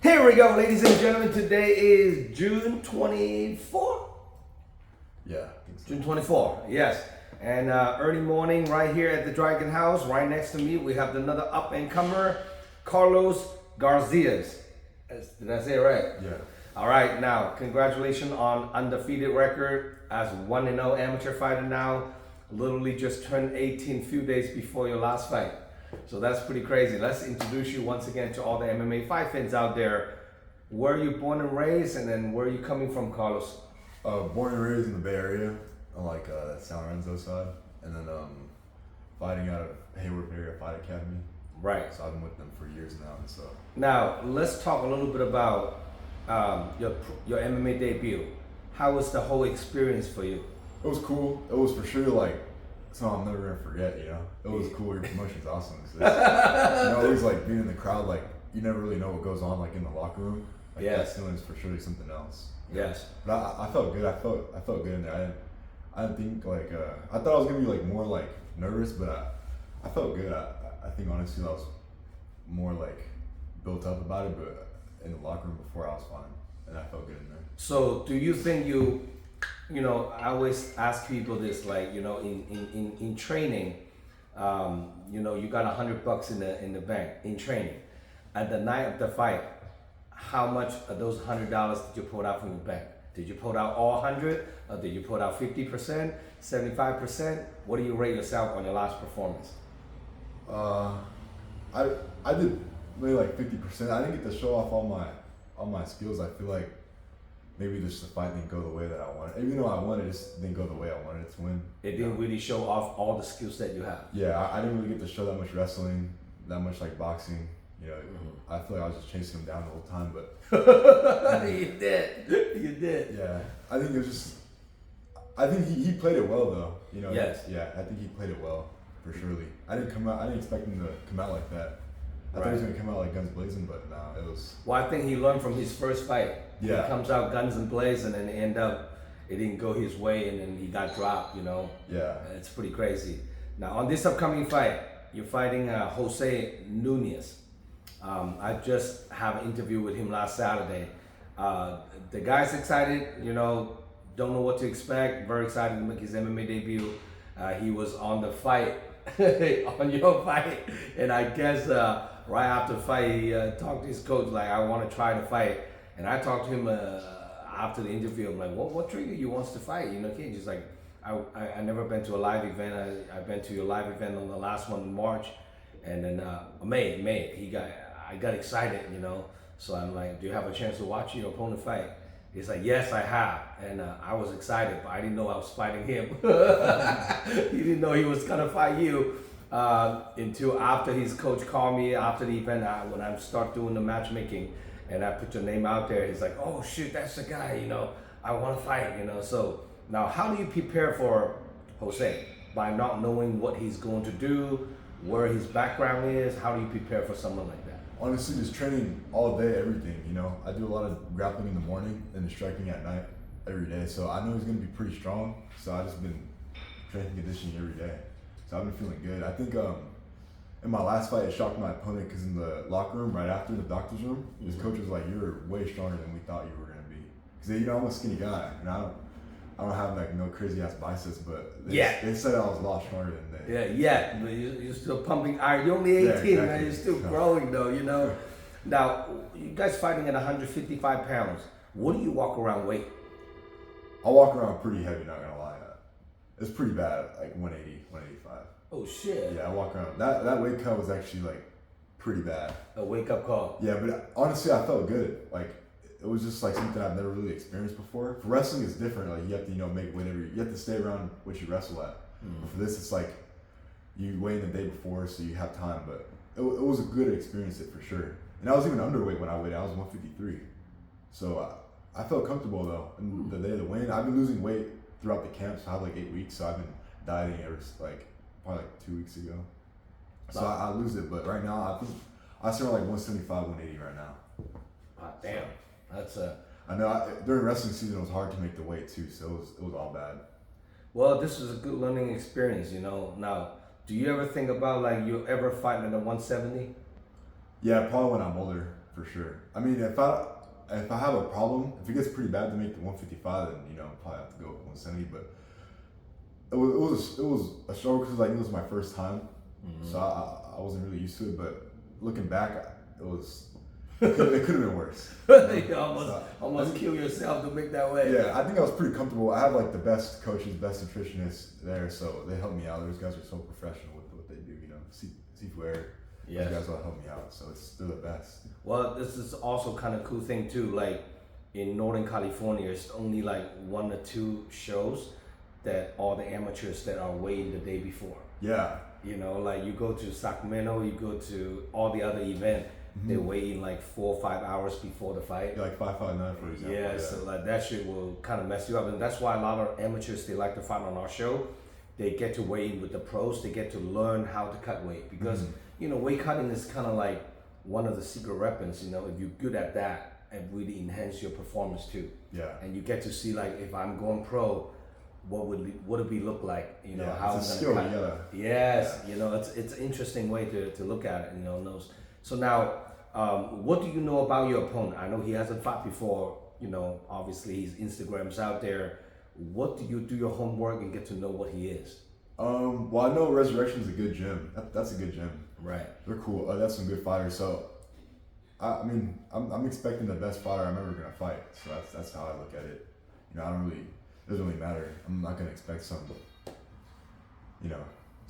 Here we go, ladies and gentlemen. Today is June 24th? Yeah, I think so. June 24th, yes. And early morning right here at the Dragon House, right next to me, we have another up-and-comer, Carlos Garcia. Did I say it right? Yeah. All right, now, congratulations on undefeated record as 1-0 amateur fighter now. Literally just turned 18 few days before your last fight. So that's pretty crazy. Let's introduce you once again to all the MMA fight fans out there. Where are you born and raised, and then where are you coming from, Carlos? Born and raised in the Bay Area, on like that San Lorenzo side, and then fighting out of Hayward Area Fight Academy. Right. So I've been with them for years now, and so. Now let's talk a little bit about your MMA debut. How was the whole experience for you? It was cool. It was for sure like something I'm never gonna forget. You know, it was cool. Your promotion's awesome. So always like being in the crowd. Like you never really know what goes on like in the locker room. Like, yes. That feeling is for sure something else. Yes. But I felt good. I felt good in there. I didn't think like I thought I was gonna be like more like nervous, but I felt good. I think honestly I was more like built up about it, but in the locker room before I was fine, and I felt good in there. So do you think you know, I always ask people this, like, you know, in training, you know, you got $100 in the bank in training. At the night of the fight, how much of those $100 did you pull out from your bank? Did you pull out all 100, or did you pull out 50%, 75%? What do you rate yourself on your last performance? I did maybe like 50%. I didn't get to show off all my skills. I feel like maybe just the fight didn't go the way that I wanted. Even though I wanted, it just didn't go the way I wanted it to win. It didn't really show off all the skills that you have. Yeah, I didn't really get to show that much wrestling, that much like boxing. You know, I feel like I was just chasing him down the whole time, but You did. Yeah, I think it was just. I think he played it well though. You know. Yes. Yeah, I think he played it well for surely. I didn't expect him to come out like that. I thought he was gonna come out like guns blazing, but no, it was. Well, I think he learned from his first fight. Yeah. He comes out guns and blazing, and end up it didn't go his way, and then he got dropped. You know. Yeah. It's pretty crazy. Now on this upcoming fight, you're fighting Jose Nunez. I just have an interview with him last Saturday. The guy's excited, you know, don't know what to expect. Very excited to make his MMA debut. He was on the fight, on your fight, and I guess right after the fight, he talked to his coach like, I want to try to fight. And I talked to him after the interview. I'm like, what triggered you wants to fight? You know, he's just like, I never been to a live event. I've been to your live event on the last one in March, and then May. I got excited, you know. So I'm like, do you have a chance to watch your opponent fight? He's like, yes, I have. And I was excited, but I didn't know I was fighting him. He didn't know he was gonna fight you until after his coach called me after the event, when I start doing the matchmaking and I put your name out there. He's like, oh shit, that's the guy, you know, I wanna fight, you know. So now how do you prepare for Jose? By not knowing what he's going to do, where his background is, how do you prepare for someone like that? Honestly, just training all day, everything, you know. I do a lot of grappling in the morning and striking at night every day. So I know he's going to be pretty strong. So I've just been training conditioning every day. So I've been feeling good. I think in my last fight, it shocked my opponent because in the locker room, right after the doctor's room, his coach was like, you're way stronger than we thought you were going to be. Because, you know, I'm a skinny guy. And I don't have like no crazy ass biceps, but they said I was a lot stronger than they. Yeah, but you're still pumping iron. You're only 18, exactly. man. You're still growing though, you know. Now, you guys fighting at 155 pounds. What do you walk around weight? I walk around pretty heavy, not gonna lie. It's pretty bad, like 180, 185. Oh shit. Yeah, I walk around. That weight cut was actually like pretty bad. A wake up call. Yeah, but honestly, I felt good. Like it was just like something I've never really experienced before. For wrestling, it's different. Like you have to, you know, make whatever you have to stay around what you wrestle at. But for this, it's like you weigh in the day before, so you have time. But it was a good experience, it for sure. And I was even underweight when I weighed. I was 153, so I felt comfortable though. And the day of the weigh-in, I've been losing weight throughout the camp. So I have like 8 weeks. So I've been dieting ever like probably like 2 weeks ago. So I lose it, but right now I think I sit around like 175, 180 right now. Ah, damn. That's I know during wrestling season it was hard to make the weight too, so it was all bad. Well, this is a good learning experience, you know. Now, do you ever think about like you ever fighting at a 170? Yeah, probably when I'm older, for sure. I mean, if I have a problem, if it gets pretty bad to make the 155, then probably have to go with 170. But it was a struggle because like it was my first time, so I wasn't really used to it. But looking back, it could have been worse. You almost kill yourself to make that weight. Yeah, I think I was pretty comfortable. I have like the best coaches, best nutritionists there, so they helped me out. Those guys are so professional with what they do. Sifu Air. Those guys will help me out, so they're the best. Well, this is also kind of cool thing too. Like in Northern California, it's only like 1 or 2 shows that all the amateurs that are weighing the day before. Yeah. Like you go to Sacramento, you go to all the other events. They weigh in like 4 or 5 hours before the fight. Yeah, like 559 for example. Yeah, so like that shit will kind of mess you up, and that's why a lot of amateurs they like to fight on our show. They get to weigh in with the pros. They get to learn how to cut weight because weight cutting is kind of like one of the secret weapons. If you're good at that, it really enhance your performance too. Yeah. And you get to see like if I'm going pro, what would it look like? How it's I'm a gonna skill. cut. Yes. It's an interesting way to look at it. So now. What do you know about your opponent? I know he hasn't fought before. Obviously his Instagram's out there. What do you do your homework and get to know what he is? Well, I know Resurrection's a good gym. That's a good gym. Right. They're cool. That's some good fighters. So, I'm expecting the best fighter I'm ever gonna fight. So that's how I look at it. It doesn't really matter. I'm not gonna expect some bum.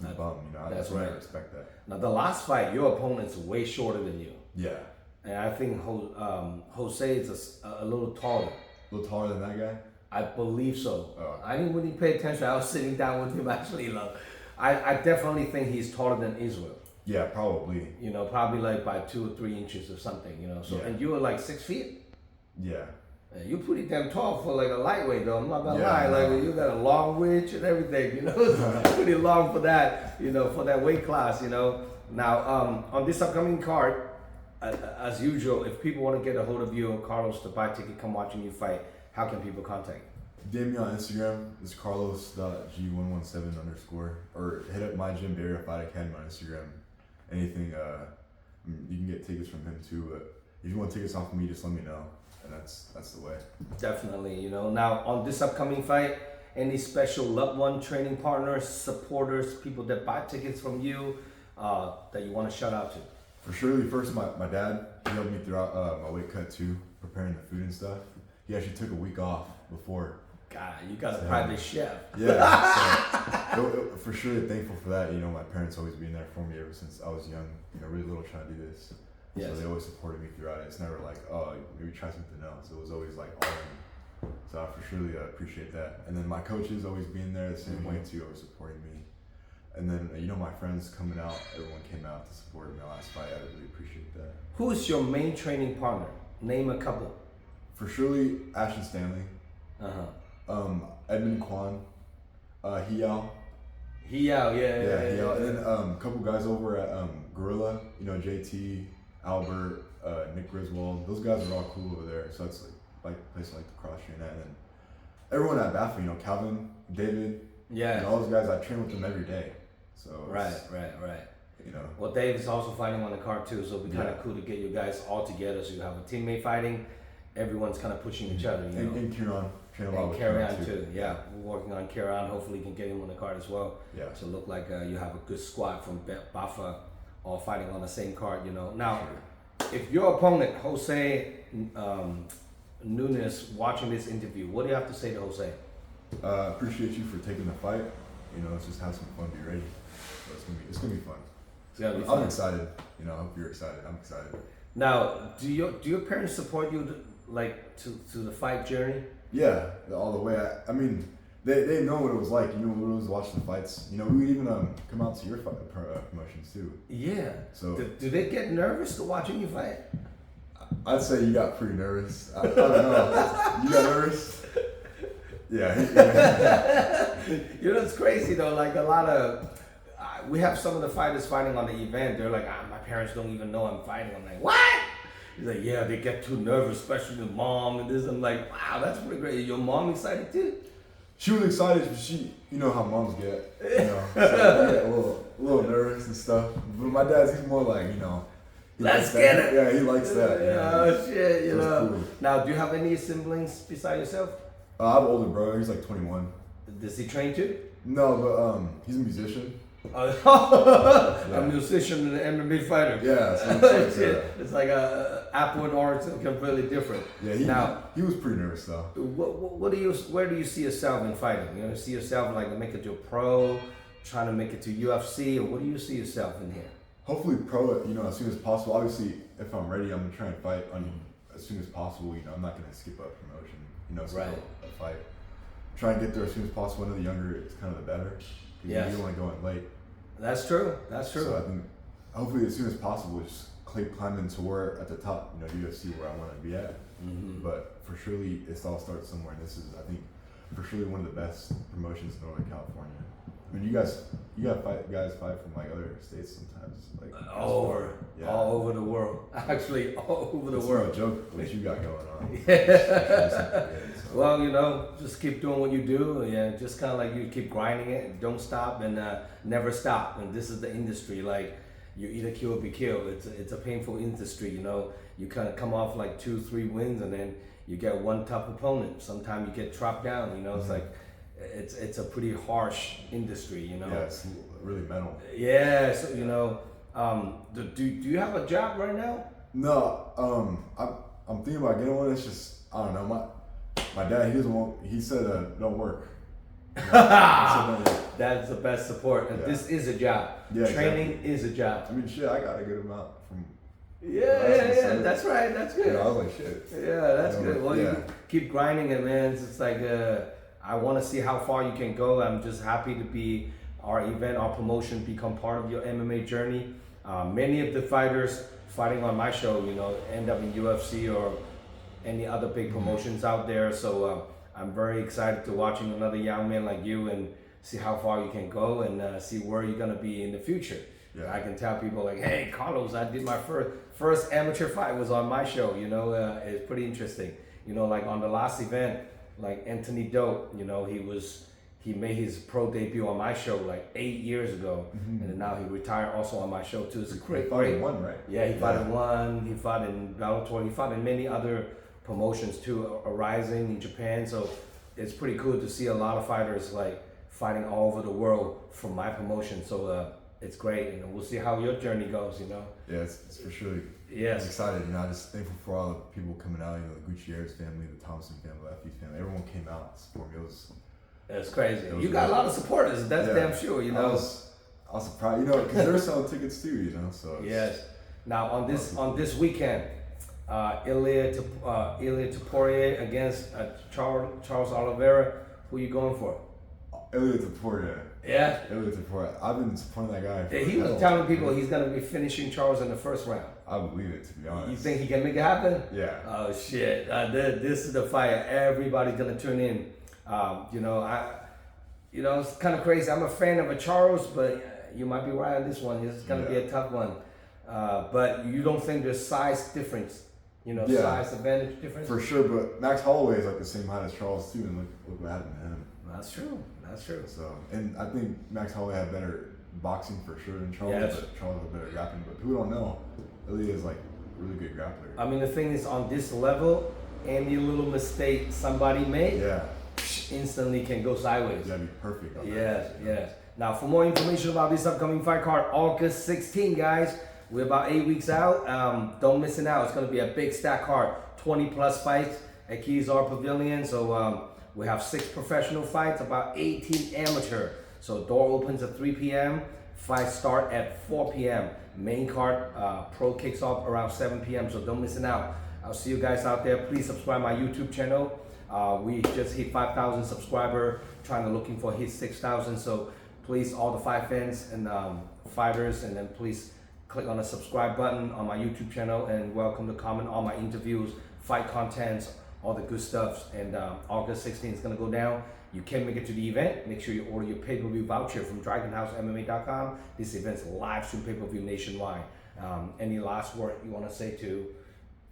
That's I right. never expect that. Now the last fight, your opponent's way shorter than you. Yeah. And I think Jose is a little taller. A little taller than that guy? I believe so. Oh. I didn't really pay attention. I was sitting down with him actually. I definitely think he's taller than Israel. Yeah, probably. Probably like by 2 or 3 inches or something. So and you were like 6 feet. Yeah. You're pretty damn tall for like a lightweight though. I'm not gonna lie. I know. Like you got a long reach and everything. It's pretty long for that. For that weight class. Now on this upcoming card. As usual, if people want to get a hold of you or Carlos to buy a ticket, come watching you fight, how can people contact you? DM me on Instagram. It's carlos.g117_ or hit up my gym, Barrier Fight Academy on Instagram. Anything, you can get tickets from him too. But if you want tickets off of me, just let me know, and that's the way. Definitely, Now on this upcoming fight, any special loved one, training partners, supporters, people that buy tickets from you that you want to shout out to? For sure, first my dad, he helped me throughout my weight cut too, preparing the food and stuff. He actually took a week off before. God, you got a private chef. Yeah, so, for sure thankful for that. My parents always been there for me ever since I was young, really little trying to do this. Yes. So they always supported me throughout it. It's never like, oh, maybe try something else. It was always like all in. So I for surely appreciate that. And then my coaches always being there the same way too, always supporting me. And then, my friends coming out, everyone came out to support me last fight. I really appreciate that. Who is your main training partner? Name a couple. For surely, Ashton Stanley. Edmund Kwan. Hiao. Yeah. Hiao. And then a couple guys over at Gorilla, JT, Albert, Nick Griswold. Those guys are all cool over there. So it's like a place I like to cross train at. And then everyone at BAFA, Calvin, David. Yeah. All those guys, I train with them every day. So right. Well, Dave is also fighting on the card too, so it'll be kind of cool to get you guys all together. So you have a teammate fighting, everyone's kind of pushing each other. And Kieran, train a lot with Kieran too. Yeah, we're working on Kieran. Hopefully, you can get him on the card as well. Yeah. So look like you have a good squad from BAFA, all fighting on the same card. Now, if your opponent Jose Nunes watching this interview, what do you have to say to Jose? Appreciate you for taking the fight. Let's just have some fun, be ready. So it's gonna be fun. It's gonna be fun. I'm excited. I hope you're excited. I'm excited. Now, do your parents support you to the fight journey? Yeah, all the way. I mean, they know what it was like. What it was watching the fights. We would even come out to your promotions too. Yeah. So do they get nervous to watching you fight? I'd say you got pretty nervous. I don't know. You got nervous? Yeah. It's crazy though. Like a lot of, we have some of the fighters fighting on the event. They're like, my parents don't even know I'm fighting. I'm like, what? He's like, yeah, they get too nervous, especially the mom and this. I'm like, wow, that's pretty great. Is your mom excited too? She was excited, but you know how moms get, so I get a little nervous and stuff. But my dad's, he's more like, Let's get it. Yeah, he likes that. Oh shit, you know. Cool. Now, do you have any siblings beside yourself? I have an older brother. He's like 21. Does he train too? No, but he's a musician. A musician and an MMA fighter. Yeah, so Shit. It's like a apple and orange, completely different. Yeah, he was pretty nervous though. Where do you see yourself in fighting? You know, see yourself like make it to a pro, trying to make it to UFC, or what do you see yourself in here? Hopefully pro, you know, as soon as possible. Obviously, if I'm ready, I'm gonna try and fight as soon as possible. You know, I'm not gonna skip a promotion. You know, skip a fight. Try and get there as soon as possible. I know the younger is kind of the better. Yeah. You don't want to go in late. That's true. That's true. So I think hopefully as soon as possible, just climbing to where at the top, you know, UFC where I want to be at. Mm-hmm. But for surely it all starts somewhere. And this is, I think, for surely one of the best promotions in Northern California. I mean, you got guys fight from like other states sometimes, like all over the world. Actually, all over the world. No joke what you got going on. Yeah. Well, you know, just keep doing what you do. Yeah, just kind of like you keep grinding it, don't stop, and never stop. And this is the industry. Like you either kill or be killed. It's a painful industry. You know, you kind of come off like 2-3 wins, and then you get one tough opponent. Sometimes you get dropped down. You know, it's like. It's a pretty harsh industry, you know. Yeah, it's really mental. Yeah, so you know, do you have a job right now? No, I'm thinking about getting one. It's just I don't know. My dad he doesn't want. He said don't work. You know, That's the best support. And this is a job. Yeah, training is a job. I mean, shit, I got a good amount from. Yeah. That's right. That's good. You know, I was like, shit. Yeah, that's good. Well, you keep grinding it, man. It's like I want to see how far you can go. I'm just happy to be our event, our promotion, become part of your MMA journey. Many of the fighters fighting on my show, you know, end up in UFC or any other big promotions out there. So I'm very excited to watching another young man like you and see how far you can go and see where you're gonna be in the future. Yeah. I can tell people like, hey, Carlos, I did my first amateur fight was on my show. You know, it's pretty interesting. You know, like on the last event. Like Anthony Dope, you know, he made his pro debut on my show like 8 years ago, and then now he retired also on my show too. It's a great. He fought in one, right? Yeah, he fought in one. He fought in Bellator. He fought in many other promotions too, arising in Japan. So it's pretty cool to see a lot of fighters like fighting all over the world from my promotion. So it's great, and we'll see how your journey goes. You know. Yeah, it's for sure. Yes. I'm excited. You know, I'm just thankful for all the people coming out. You know, the Gutierrez family, the Thompson family, the Effie family. Everyone came out to support me. It's crazy. You got a lot of supporters. That's damn sure. You know. I was surprised. You know, because they're selling tickets too. You know, so. Yes. Now on this weekend, Ilya Topuria against Charles Oliveira. Who you going for? Ilya Topuria. Yeah. Ilya Topuria. I've been supporting that guy. He was telling people he's gonna be finishing Charles in the first round. I believe it, to be honest. You think he can make it happen? Yeah. Oh shit! This is the fight. Everybody's gonna tune in. It's kind of crazy. I'm a fan of a Charles, but you might be right on this one. It's gonna be a tough one. But you don't think there's size difference? You know, size advantage difference. For sure, but Max Holloway is like the same height as Charles too, and look what happened to him. That's true. So, and I think Max Holloway had better boxing for sure than Charles, but Charles had better grappling. But people don't know, Ilya is like a really good grappler. I mean, the thing is, on this level, any little mistake somebody made, instantly can go sideways. That'd be perfect. Yes. Now, for more information about this upcoming fight card, August 16, guys, we're about 8 weeks out. Don't miss it out. It's going to be a big stack card, 20 plus fights at Kezar Pavilion. So we have 6 professional fights, about 18 amateur. So door opens at 3 p.m. Fights start at 4 p.m. Main card pro kicks off around 7 p.m. So don't miss it out. I'll see you guys out there. Please subscribe my YouTube channel. We just hit 5,000 subscribers, looking for hit 6,000. So please, all the fight fans and fighters, and then please click on the subscribe button on my YouTube channel, and welcome to comment on my interviews, fight contents, all the good stuff. And August 16th is gonna go down. You can make it to the event. Make sure you order your pay-per-view voucher from DragonHouseMMA.com. This event's live stream pay-per-view nationwide. Any last word you want to say to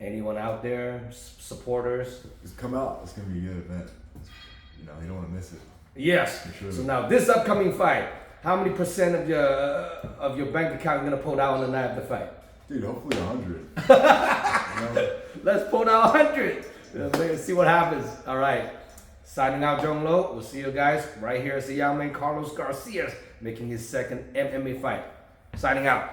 anyone out there, supporters? Just come out. It's gonna be a good event. You know, you don't want to miss it. Yes. Sure. So now this upcoming fight, how many percent of your bank account you're gonna pull out on the night of the fight? Dude, hopefully 100. You know? Let's pull down 100. Let's see what happens. All right. Signing out, Zhong Lo. We'll see you guys right here. See y'all, man. Carlos Garcia making his second MMA fight. Signing out.